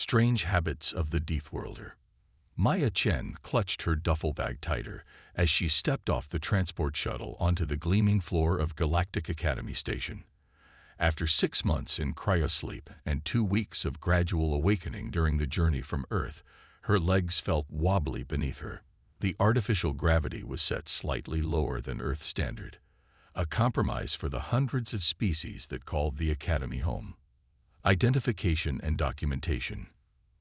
Strange habits of the Deathworlder. Maya Chen clutched her duffel bag tighter as she stepped off the transport shuttle onto the gleaming floor of Galactic Academy Station. After 6 months in cryosleep and 2 weeks of gradual awakening during the journey from Earth, her legs felt wobbly beneath her. The artificial gravity was set slightly lower than Earth standard, a compromise for the hundreds of species that called the Academy home. Identification and documentation.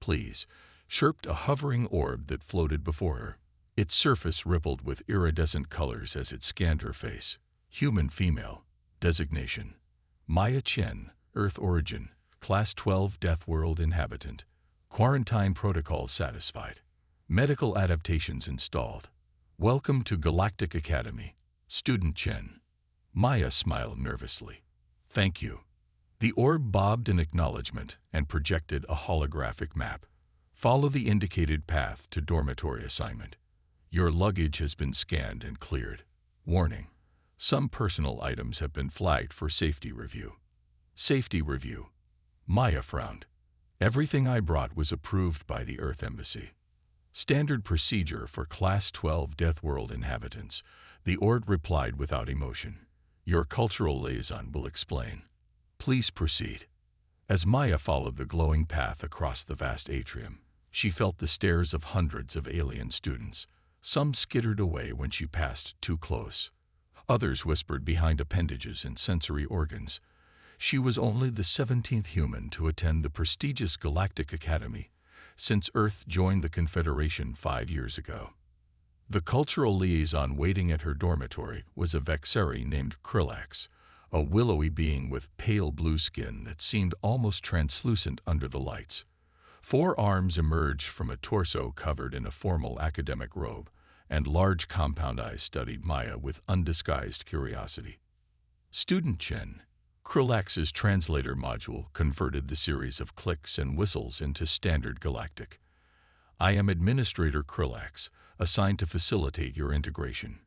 Please, chirped a hovering orb that floated before her. Its surface rippled with iridescent colors as it scanned her face. Human female. Designation: Maya Chen, Earth origin, Class 12 Deathworld inhabitant. Quarantine protocol satisfied. Medical adaptations installed. Welcome to Galactic Academy, Student Chen. Maya smiled nervously. Thank you. The orb bobbed in acknowledgement and projected a holographic map. Follow the indicated path to dormitory assignment. Your luggage has been scanned and cleared. Warning: some personal items have been flagged for safety review. Safety review. Maya frowned. Everything I brought was approved by the Earth Embassy. Standard procedure for Class 12 Deathworld inhabitants, the orb replied without emotion. Your cultural liaison will explain. Please proceed. As Maya followed the glowing path across the vast atrium, she felt the stares of hundreds of alien students. Some skittered away when she passed too close. Others whispered behind appendages and sensory organs. She was only the 17th human to attend the prestigious Galactic Academy since Earth joined the Confederation 5 years ago. The cultural liaison waiting at her dormitory was a Vexeri named Krillax, a willowy being with pale blue skin that seemed almost translucent under the lights. 4 arms emerged from a torso covered in a formal academic robe, and large compound eyes studied Maya with undisguised curiosity. Student Chen. Krillax's translator module converted the series of clicks and whistles into standard galactic. I am Administrator Krillax, assigned to facilitate your integration.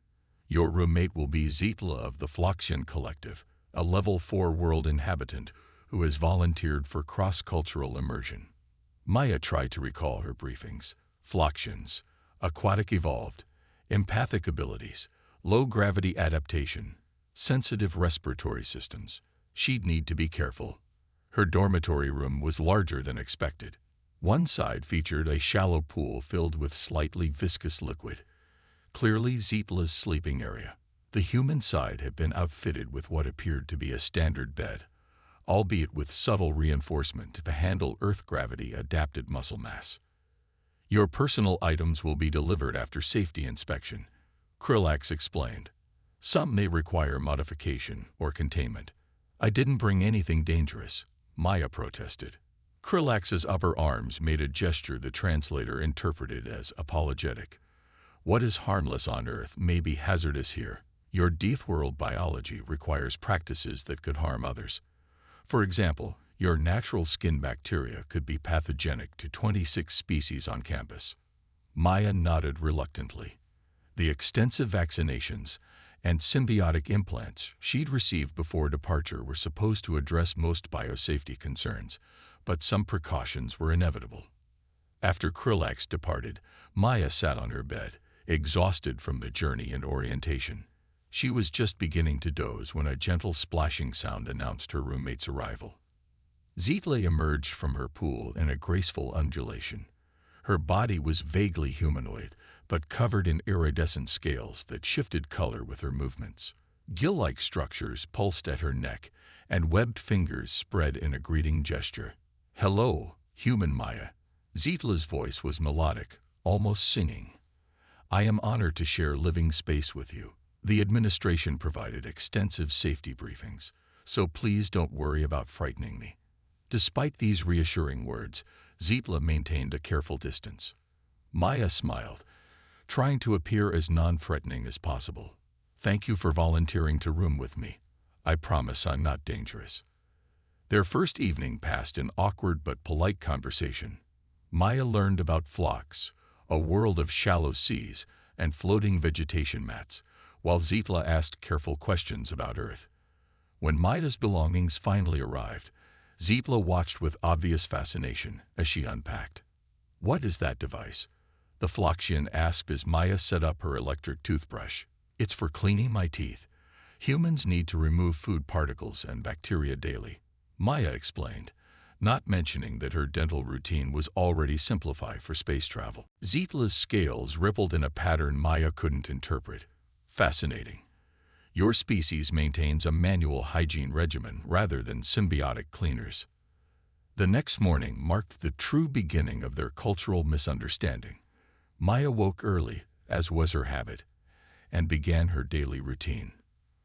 Your roommate will be Zitla of the Floxian Collective, a level 4 world inhabitant who has volunteered for cross-cultural immersion. Maya tried to recall her briefings. Floxians, aquatic evolved, empathic abilities, low-gravity adaptation, sensitive respiratory systems. She'd need to be careful. Her dormitory room was larger than expected. One side featured a shallow pool filled with slightly viscous liquid, clearly Zitla's sleeping area. The human side had been outfitted with what appeared to be a standard bed, albeit with subtle reinforcement to handle Earth gravity-adapted muscle mass. Your personal items will be delivered after safety inspection, Krillax explained. Some may require modification or containment. I didn't bring anything dangerous, Maya protested. Krillax's upper arms made a gesture the translator interpreted as apologetic. What is harmless on Earth may be hazardous here. Your Deathworld biology requires practices that could harm others. For example, your natural skin bacteria could be pathogenic to 26 species on campus. Maya nodded reluctantly. The extensive vaccinations and symbiotic implants she'd received before departure were supposed to address most biosafety concerns, but some precautions were inevitable. After Krillax departed, Maya sat on her bed, exhausted from the journey and orientation. She was just beginning to doze when a gentle splashing sound announced her roommate's arrival. Zitla emerged from her pool in a graceful undulation. Her body was vaguely humanoid, but covered in iridescent scales that shifted color with her movements. Gill-like structures pulsed at her neck, and webbed fingers spread in a greeting gesture. Hello, human Maya. Zitla's voice was melodic, almost singing. I am honored to share living space with you. The administration provided extensive safety briefings, so please don't worry about frightening me. Despite these reassuring words, Zitla maintained a careful distance. Maya smiled, trying to appear as non-threatening as possible. Thank you for volunteering to room with me. I promise I'm not dangerous. Their first evening passed in awkward but polite conversation. Maya learned about Phlox, a world of shallow seas and floating vegetation mats, while Zitla asked careful questions about Earth. When Maya's belongings finally arrived, Zietla watched with obvious fascination as she unpacked. "What is that device?" the Phloxian asked as Maya set up her electric toothbrush. "It's for cleaning my teeth. Humans need to remove food particles and bacteria daily," Maya explained, not mentioning that her dental routine was already simplified for space travel. Zietla's scales rippled in a pattern Maya couldn't interpret. "Fascinating. Your species maintains a manual hygiene regimen rather than symbiotic cleaners." The next morning marked the true beginning of their cultural misunderstanding. Maya woke early, as was her habit, and began her daily routine.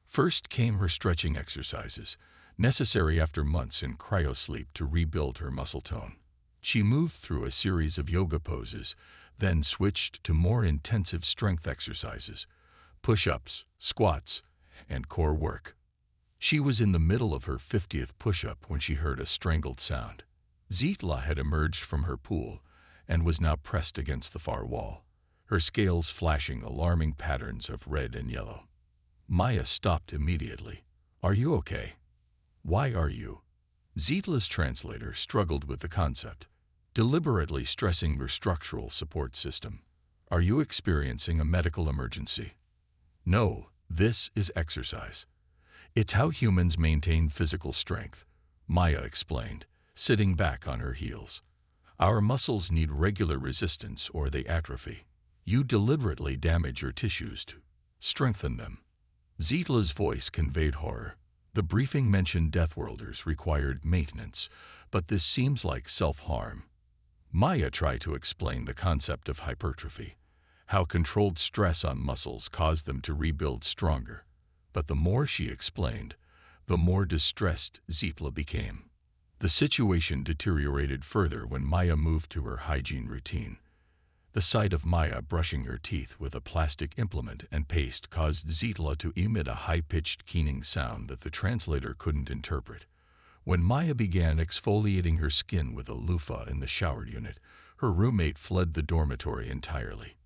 First came her stretching exercises, necessary after months in cryosleep to rebuild her muscle tone. She moved through a series of yoga poses, then switched to more intensive strength exercises, push-ups, squats, and core work. She was in the middle of her 50th push-up when she heard a strangled sound. Zietla had emerged from her pool and was now pressed against the far wall, her scales flashing alarming patterns of red and yellow. Maya stopped immediately. "Are you okay?" "Why are you?" Zietla's translator struggled with the concept, deliberately stressing her structural support system. "Are you experiencing a medical emergency?" "No, this is exercise. It's how humans maintain physical strength," Maya explained, sitting back on her heels. "Our muscles need regular resistance or they atrophy. You deliberately damage your tissues to strengthen them." Zietla's voice conveyed horror. The briefing mentioned Deathworlders required maintenance, but this seems like self-harm. Maya tried to explain the concept of hypertrophy, how controlled stress on muscles caused them to rebuild stronger. But the more she explained, the more distressed Zietla became. The situation deteriorated further when Maya moved to her hygiene routine. The sight of Maya brushing her teeth with a plastic implement and paste caused Zietla to emit a high-pitched keening sound that the translator couldn't interpret. When Maya began exfoliating her skin with a loofah in the shower unit, her roommate fled the dormitory entirely.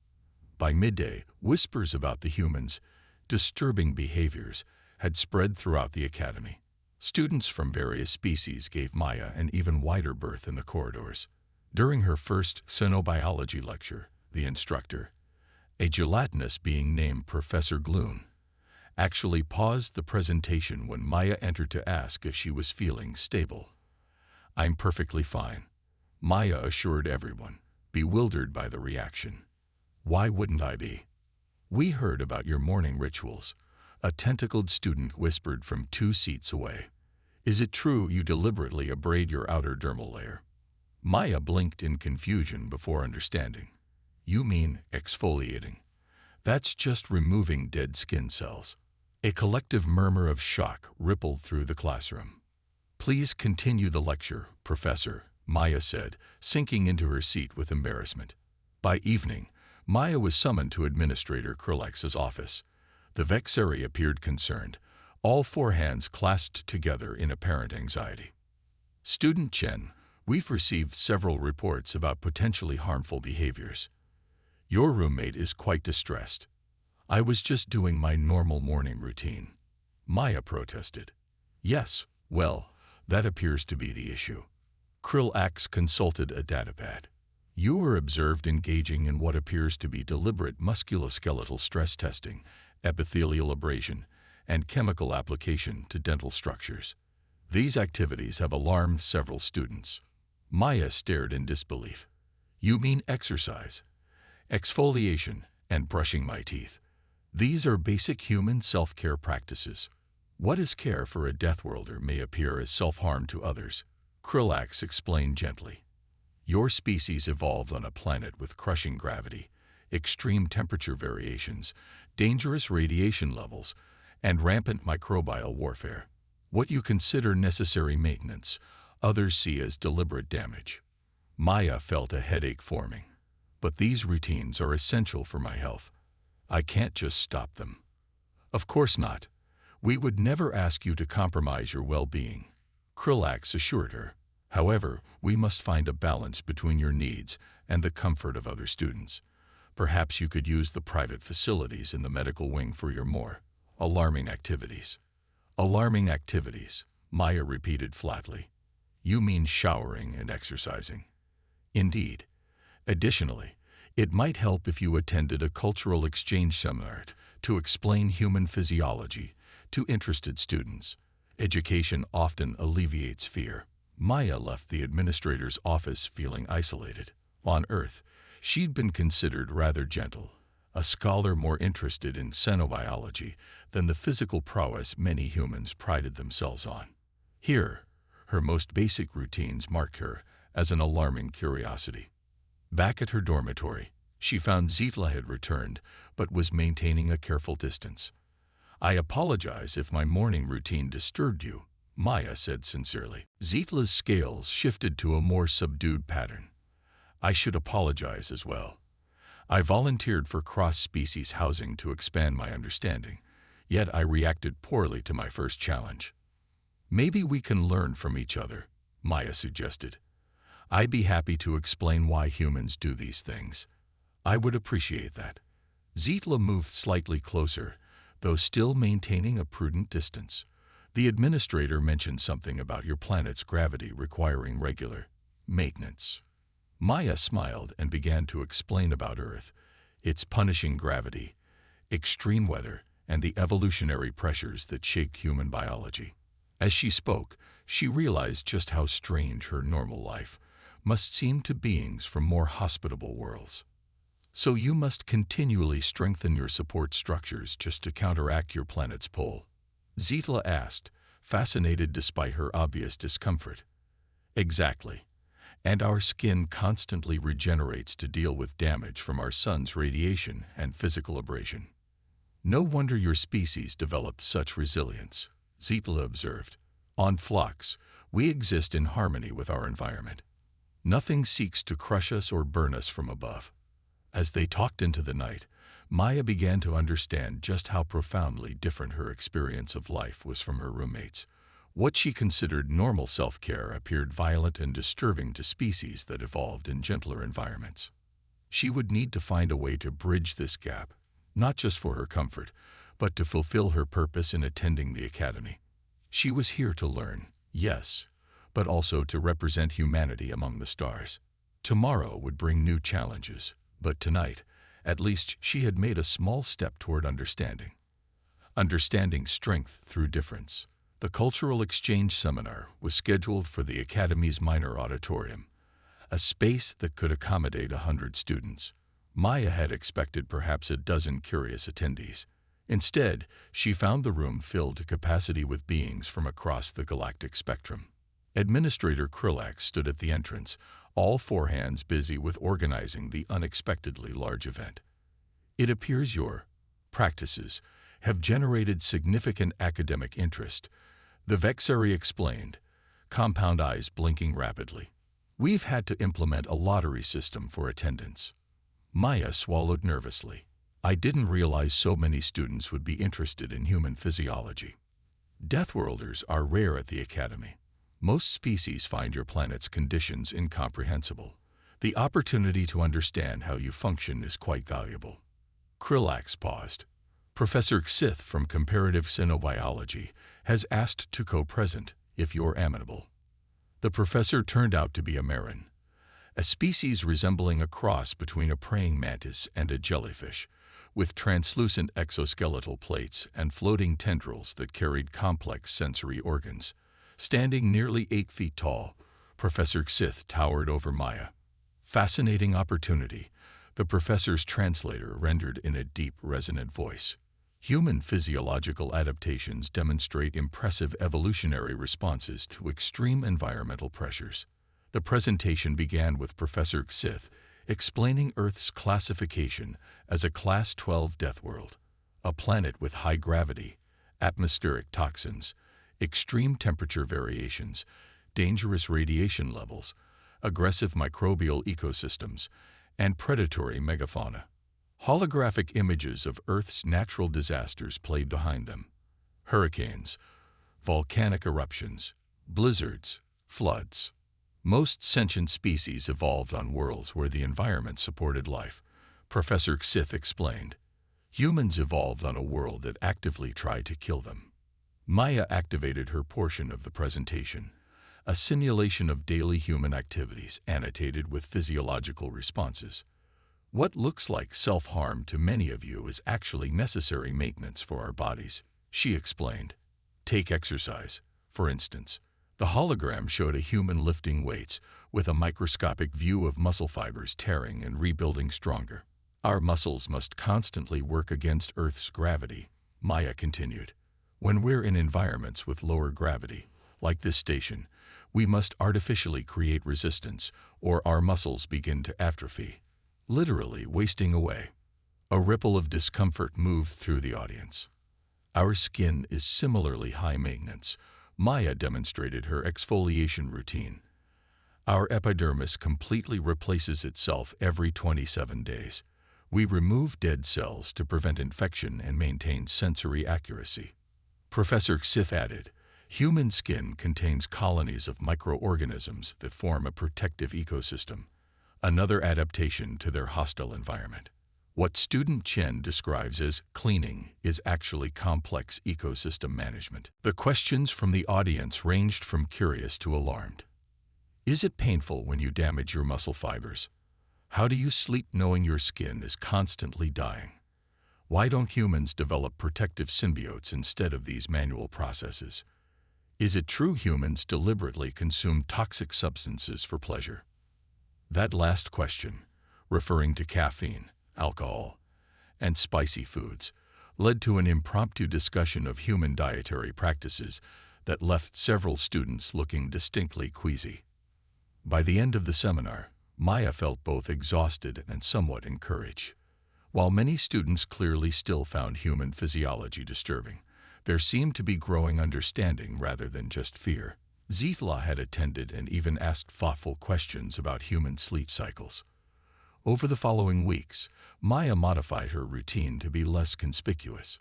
By midday, whispers about the humans' disturbing behaviors had spread throughout the academy. Students from various species gave Maya an even wider berth in the corridors. During her first xenobiology lecture, the instructor, a gelatinous being named Professor Gloon, actually paused the presentation when Maya entered to ask if she was feeling stable. "I'm perfectly fine," Maya assured everyone, bewildered by the reaction. "Why wouldn't I be?" "We heard about your morning rituals," a tentacled student whispered from 2 seats away. "Is it true you deliberately abrade your outer dermal layer?" Maya blinked in confusion before understanding. "You mean exfoliating? That's just removing dead skin cells." A collective murmur of shock rippled through the classroom. "Please continue the lecture, Professor," Maya said, sinking into her seat with embarrassment. By evening, Maya was summoned to Administrator Krulax's office. The Vexeri appeared concerned, all 4 hands clasped together in apparent anxiety. "Student Chen, we've received several reports about potentially harmful behaviors. Your roommate is quite distressed." "I was just doing my normal morning routine," Maya protested. "Yes, well, that appears to be the issue." Krulax consulted a datapad. "You were observed engaging in what appears to be deliberate musculoskeletal stress testing, epithelial abrasion, and chemical application to dental structures. These activities have alarmed several students." Maya stared in disbelief. "You mean exercise, exfoliation, and brushing my teeth? These are basic human self-care practices. What is care for a Deathworlder may appear as self-harm to others," Krulax explained gently. "Your species evolved on a planet with crushing gravity, extreme temperature variations, dangerous radiation levels, and rampant microbial warfare. What you consider necessary maintenance, others see as deliberate damage." Maya felt a headache forming. "But these routines are essential for my health. I can't just stop them." "Of course not. We would never ask you to compromise your well-being," Krulax assured her. "However, we must find a balance between your needs and the comfort of other students. Perhaps you could use the private facilities in the medical wing for your more alarming activities." "Alarming activities," Maya repeated flatly. You mean showering and exercising. Indeed. Additionally, it might help if you attended a cultural exchange seminar to explain human physiology to interested students. Education often alleviates fear. Maya left the administrator's office feeling isolated. On Earth, she'd been considered rather gentle, a scholar more interested in xenobiology than the physical prowess many humans prided themselves on. Here, her most basic routines marked her as an alarming curiosity. Back at her dormitory, she found Zitla had returned, but was maintaining a careful distance. "I apologize if my morning routine disturbed you," Maya said sincerely. Zitla's scales shifted to a more subdued pattern. "I should apologize as well. I volunteered for cross-species housing to expand my understanding, yet I reacted poorly to my first challenge." "Maybe we can learn from each other," Maya suggested. "I'd be happy to explain why humans do these things." "I would appreciate that." Zitla moved slightly closer, though still maintaining a prudent distance. "The administrator mentioned something about your planet's gravity requiring regular maintenance." Maya smiled and began to explain about Earth, its punishing gravity, extreme weather, and the evolutionary pressures that shaped human biology. As she spoke, she realized just how strange her normal life must seem to beings from more hospitable worlds. "So you must continually strengthen your support structures just to counteract your planet's pull?" Zitla asked, fascinated despite her obvious discomfort. "Exactly. And our skin constantly regenerates to deal with damage from our sun's radiation and physical abrasion." "No wonder your species developed such resilience," Zitla observed. "On Phlox, we exist in harmony with our environment. Nothing seeks to crush us or burn us from above." As they talked into the night, Maya began to understand just how profoundly different her experience of life was from her roommates. What she considered normal self-care appeared violent and disturbing to species that evolved in gentler environments. She would need to find a way to bridge this gap, not just for her comfort, but to fulfill her purpose in attending the academy. She was here to learn, yes, but also to represent humanity among the stars. Tomorrow would bring new challenges, but tonight, at least, she had made a small step toward understanding. Understanding strength through difference. The cultural exchange seminar was scheduled for the Academy's minor auditorium, a space that could accommodate 100 students. Maya had expected perhaps a dozen curious attendees. Instead, she found the room filled to capacity with beings from across the galactic spectrum. Administrator Krillax stood at the entrance, all four hands busy with organizing the unexpectedly large event. "It appears your practices have generated significant academic interest," the Vexari explained, compound eyes blinking rapidly. "We've had to implement a lottery system for attendance." Maya swallowed nervously. "I didn't realize so many students would be interested in human physiology." "Deathworlders are rare at the Academy. Most species find your planet's conditions incomprehensible. The opportunity to understand how you function is quite valuable." Krillax paused. "Professor Xith from Comparative Xenobiology has asked to co-present, if you're amenable." The professor turned out to be a Marin, a species resembling a cross between a praying mantis and a jellyfish, with translucent exoskeletal plates and floating tendrils that carried complex sensory organs. Standing nearly 8 feet tall, Professor Xith towered over Maya. "Fascinating opportunity," the professor's translator rendered in a deep, resonant voice. "Human physiological adaptations demonstrate impressive evolutionary responses to extreme environmental pressures." The presentation began with Professor Xith explaining Earth's classification as a Class 12 Deathworld, a planet with high gravity, atmospheric toxins, extreme temperature variations, dangerous radiation levels, aggressive microbial ecosystems, and predatory megafauna. Holographic images of Earth's natural disasters played behind them. Hurricanes, volcanic eruptions, blizzards, floods. Most sentient species evolved on worlds where the environment supported life, Professor Xith explained. Humans evolved on a world that actively tried to kill them. Maya activated her portion of the presentation, a simulation of daily human activities annotated with physiological responses. What looks like self-harm to many of you is actually necessary maintenance for our bodies, she explained. Take exercise, for instance. The hologram showed a human lifting weights with a microscopic view of muscle fibers tearing and rebuilding stronger. Our muscles must constantly work against Earth's gravity, Maya continued. When we're in environments with lower gravity, like this station, we must artificially create resistance, or our muscles begin to atrophy, literally wasting away. A ripple of discomfort moved through the audience. Our skin is similarly high maintenance. Maya demonstrated her exfoliation routine. Our epidermis completely replaces itself every 27 days. We remove dead cells to prevent infection and maintain sensory accuracy. Professor Xith added, human skin contains colonies of microorganisms that form a protective ecosystem, another adaptation to their hostile environment. What student Chen describes as cleaning is actually complex ecosystem management. The questions from the audience ranged from curious to alarmed. Is it painful when you damage your muscle fibers? How do you sleep knowing your skin is constantly dying? Why don't humans develop protective symbiotes instead of these manual processes? Is it true humans deliberately consume toxic substances for pleasure? That last question, referring to caffeine, alcohol, and spicy foods, led to an impromptu discussion of human dietary practices that left several students looking distinctly queasy. By the end of the seminar, Maya felt both exhausted and somewhat encouraged. While many students clearly still found human physiology disturbing, there seemed to be growing understanding rather than just fear. Zithla had attended and even asked thoughtful questions about human sleep cycles. Over the following weeks, Maya modified her routine to be less conspicuous.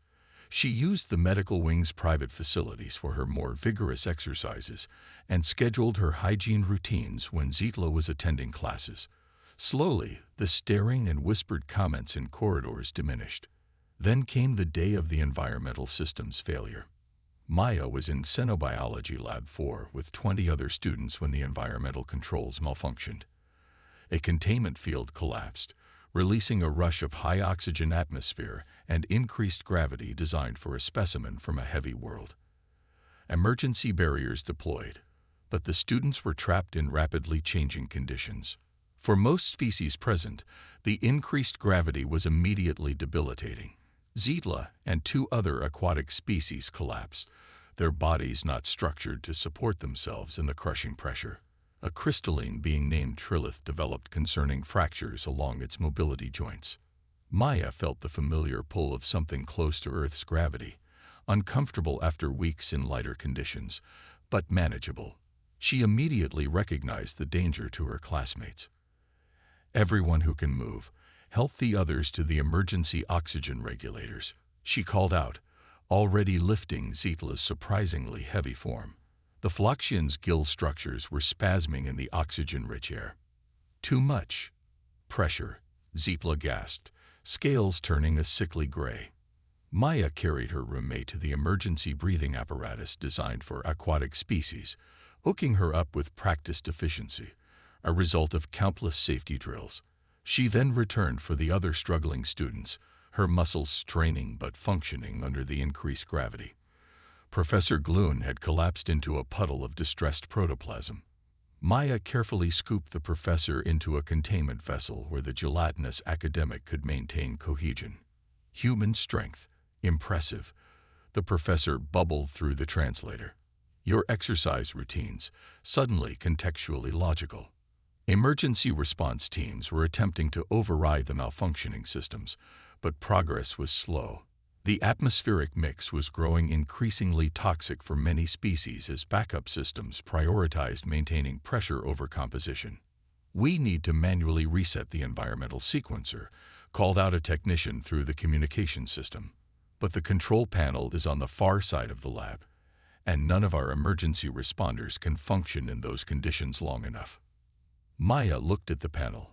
She used the medical wing's private facilities for her more vigorous exercises and scheduled her hygiene routines when Zithla was attending classes. Slowly, the staring and whispered comments in corridors diminished. Then came the day of the environmental systems failure. Maya was in Xenobiology Lab 4 with 20 other students when the environmental controls malfunctioned. A containment field collapsed, releasing a rush of high-oxygen atmosphere and increased gravity designed for a specimen from a heavy world. Emergency barriers deployed, but the students were trapped in rapidly changing conditions. For most species present, the increased gravity was immediately debilitating. Zithla and 2 other aquatic species collapsed, their bodies not structured to support themselves in the crushing pressure. A crystalline being named Trilith developed concerning fractures along its mobility joints. Maya felt the familiar pull of something close to Earth's gravity, uncomfortable after weeks in lighter conditions, but manageable. She immediately recognized the danger to her classmates. Everyone who can move, help the others to the emergency oxygen regulators, she called out, already lifting Zitla's surprisingly heavy form. The Phloxian's gill structures were spasming in the oxygen-rich air. Too much pressure, Zitla gasped, scales turning a sickly gray. Maya carried her roommate to the emergency breathing apparatus designed for aquatic species, hooking her up with practiced efficiency, a result of countless safety drills. She then returned for the other struggling students, her muscles straining but functioning under the increased gravity. Professor Gloon had collapsed into a puddle of distressed protoplasm. Maya carefully scooped the professor into a containment vessel where the gelatinous academic could maintain cohesion. Human strength, impressive, the professor bubbled through the translator. Your exercise routines, suddenly contextually logical. Emergency response teams were attempting to override the malfunctioning systems, but progress was slow. The atmospheric mix was growing increasingly toxic for many species as backup systems prioritized maintaining pressure over composition. We need to manually reset the environmental sequencer, called out a technician through the communication system. But the control panel is on the far side of the lab, and none of our emergency responders can function in those conditions long enough. Maya looked at the panel,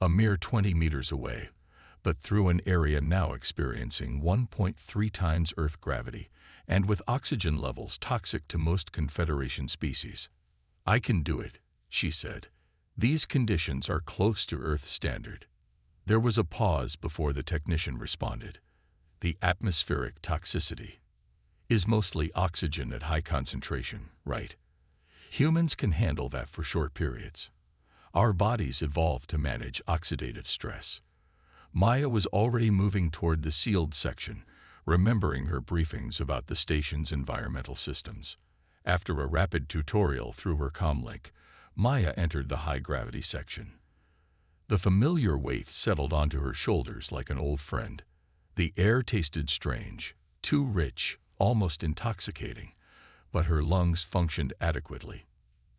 a mere 20 meters away, but through an area now experiencing 1.3 times Earth gravity and with oxygen levels toxic to most Confederation species. "I can do it," she said. "These conditions are close to Earth standard." There was a pause before the technician responded. "The atmospheric toxicity is mostly oxygen at high concentration, right? Humans can handle that for short periods. Our bodies evolved to manage oxidative stress." Maya was already moving toward the sealed section, remembering her briefings about the station's environmental systems. After a rapid tutorial through her comlink, Maya entered the high-gravity section. The familiar weight settled onto her shoulders like an old friend. The air tasted strange, too rich, almost intoxicating, but her lungs functioned adequately.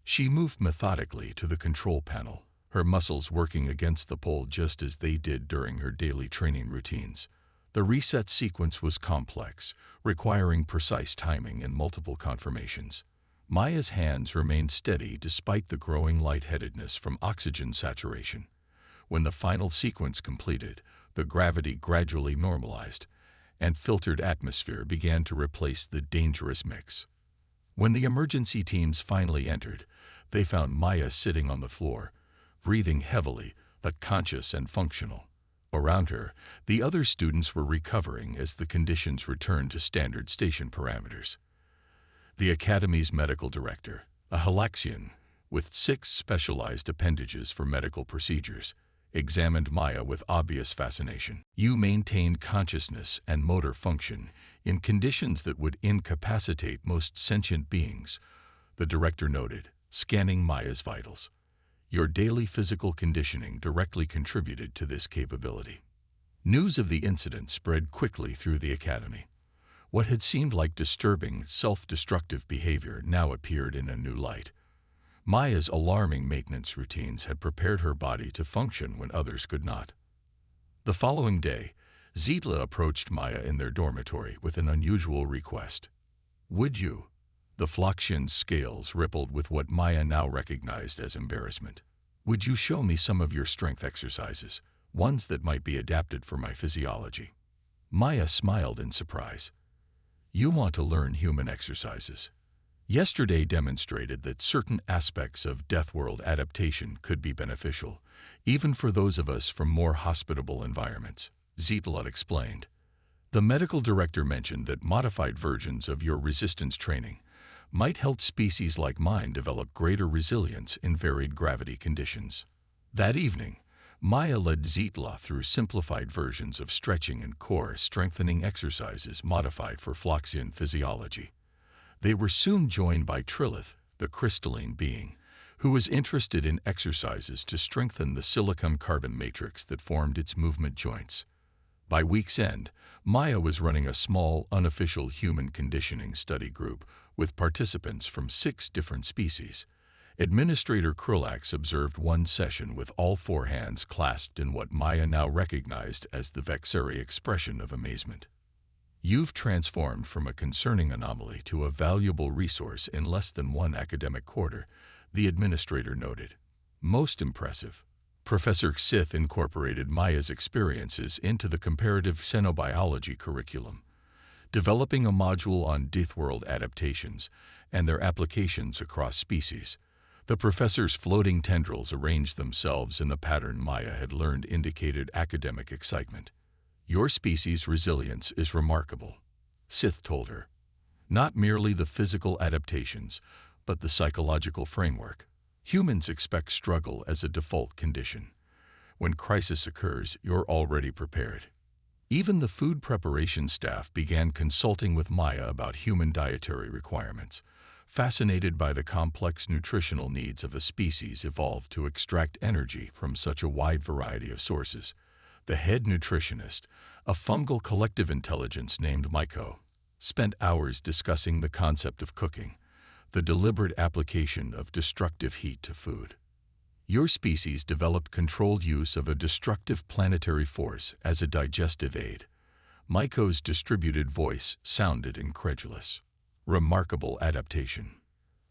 She moved methodically to the control panel, her muscles working against the pole just as they did during her daily training routines. The reset sequence was complex, requiring precise timing and multiple confirmations. Maya's hands remained steady despite the growing lightheadedness from oxygen saturation. When the final sequence completed, the gravity gradually normalized, and filtered atmosphere began to replace the dangerous mix. When the emergency teams finally entered, they found Maya sitting on the floor, breathing heavily but conscious and functional. Around her, the other students were recovering as the conditions returned to standard station parameters. The Academy's medical director, a Halaxian with 6 specialized appendages for medical procedures, examined Maya with obvious fascination. "You maintained consciousness and motor function in conditions that would incapacitate most sentient beings," the director noted, scanning Maya's vitals. "Your daily physical conditioning directly contributed to this capability." News of the incident spread quickly through the Academy. What had seemed like disturbing, self-destructive behavior now appeared in a new light. Maya's alarming maintenance routines had prepared her body to function when others could not. The following day, Zitla approached Maya in their dormitory with an unusual request. "Would you?" The Phloxian's scales rippled with what Maya now recognized as embarrassment. "Would you show me some of your strength exercises, ones that might be adapted for my physiology?" Maya smiled in surprise. "You want to learn human exercises? Yesterday demonstrated that certain aspects of Deathworld adaptation could be beneficial, even for those of us from more hospitable environments," Zitla explained. The medical director mentioned that modified versions of your resistance training might help species like mine develop greater resilience in varied gravity conditions. That evening, Maya led Zitla through simplified versions of stretching and core strengthening exercises modified for Phloxian physiology. They were soon joined by Trilith, the crystalline being, who was interested in exercises to strengthen the silicon-carbon matrix that formed its movement joints. By week's end, Maya was running a small, unofficial human conditioning study group with participants from 6 different species. Administrator Krulax observed one session with all 4 hands clasped in what Maya now recognized as the Vexeri expression of amazement. "You've transformed from a concerning anomaly to a valuable resource in less than 1 academic quarter," the administrator noted. "Most impressive." Professor Xith incorporated Maya's experiences into the comparative xenobiology curriculum, developing a module on Deathworld adaptations and their applications across species. The professor's floating tendrils arranged themselves in the pattern Maya had learned indicated academic excitement. "Your species' resilience is remarkable," Sith told her. "Not merely the physical adaptations, but the psychological framework. Humans expect struggle as a default condition. When crisis occurs, you're already prepared." Even the food preparation staff began consulting with Maya about human dietary requirements, fascinated by the complex nutritional needs of a species evolved to extract energy from such a wide variety of sources. The head nutritionist, a fungal collective intelligence named Myco, spent hours discussing the concept of cooking, the deliberate application of destructive heat to food. "Your species developed controlled use of a destructive planetary force as a digestive aid." Myco's distributed voice sounded incredulous. "Remarkable adaptation."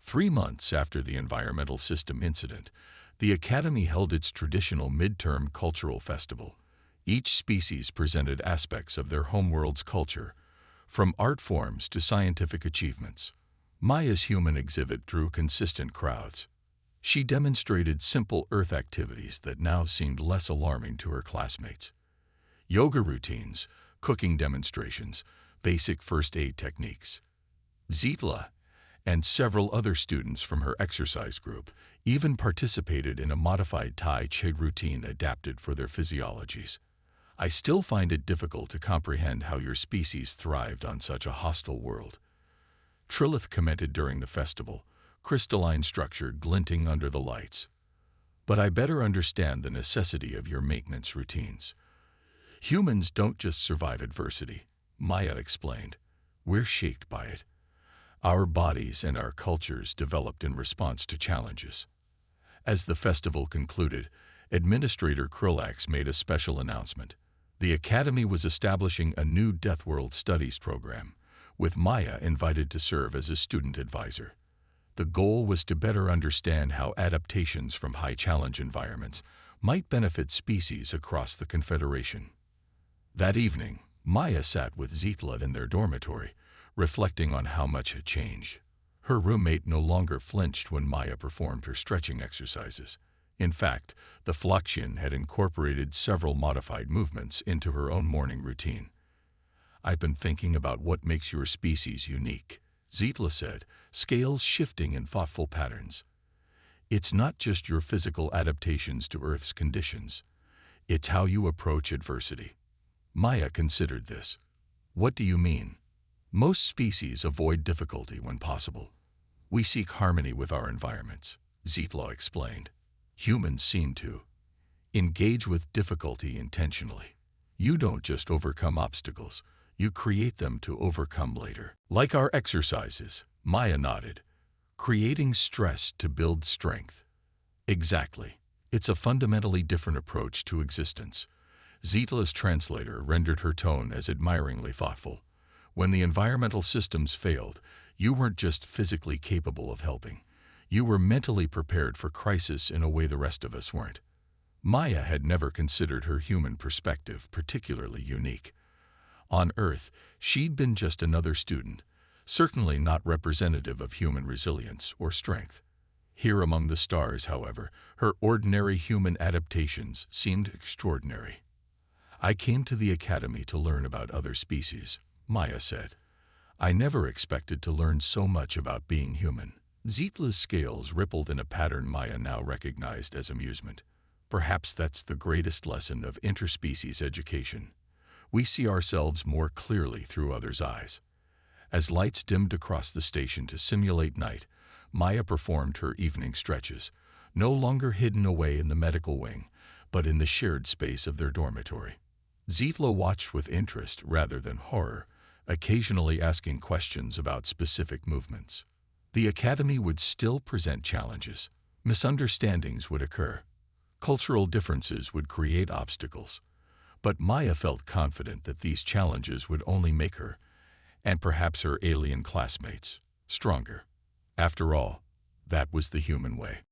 3 months after the environmental system incident, the Academy held its traditional midterm cultural festival. Each species presented aspects of their homeworld's culture, from art forms to scientific achievements. Maya's human exhibit drew consistent crowds. She demonstrated simple Earth activities that now seemed less alarming to her classmates. Yoga routines, cooking demonstrations, basic first aid techniques. Zitla and several other students from her exercise group even participated in a modified Tai Chi routine adapted for their physiologies. I still find it difficult to comprehend how your species thrived on such a hostile world. Trilith commented during the festival, crystalline structure glinting under the lights. But I better understand the necessity of your maintenance routines. Humans don't just survive adversity, Maya explained. We're shaped by it. Our bodies and our cultures developed in response to challenges. As the festival concluded, Administrator Krillax made a special announcement. The Academy was establishing a new Deathworld studies program, with Maya invited to serve as a student advisor. The goal was to better understand how adaptations from high-challenge environments might benefit species across the Confederation. That evening, Maya sat with Zitla in their dormitory, reflecting on how much had changed. Her roommate no longer flinched when Maya performed her stretching exercises. In fact, the Phloxian had incorporated several modified movements into her own morning routine. I've been thinking about what makes your species unique, Zitla said, scales shifting in thoughtful patterns. It's not just your physical adaptations to Earth's conditions. It's how you approach adversity. Maya considered this. What do you mean? Most species avoid difficulty when possible. We seek harmony with our environments, Zitla explained. Humans seem to engage with difficulty intentionally. You don't just overcome obstacles, you create them to overcome later. Like our exercises, Maya nodded, creating stress to build strength. Exactly. It's a fundamentally different approach to existence. Zitla's translator rendered her tone as admiringly thoughtful. When the environmental systems failed, you weren't just physically capable of helping. You were mentally prepared for crisis in a way the rest of us weren't. Maya had never considered her human perspective particularly unique. On Earth, she'd been just another student, certainly not representative of human resilience or strength. Here among the stars, however, her ordinary human adaptations seemed extraordinary. I came to the Academy to learn about other species, Maya said. I never expected to learn so much about being human. Zitla's scales rippled in a pattern Maya now recognized as amusement. Perhaps that's the greatest lesson of interspecies education. We see ourselves more clearly through others' eyes. As lights dimmed across the station to simulate night, Maya performed her evening stretches, no longer hidden away in the medical wing, but in the shared space of their dormitory. Zitla watched with interest rather than horror, occasionally asking questions about specific movements. The Academy would still present challenges. Misunderstandings would occur. Cultural differences would create obstacles. But Maya felt confident that these challenges would only make her, and perhaps her alien classmates, stronger. After all, that was the human way.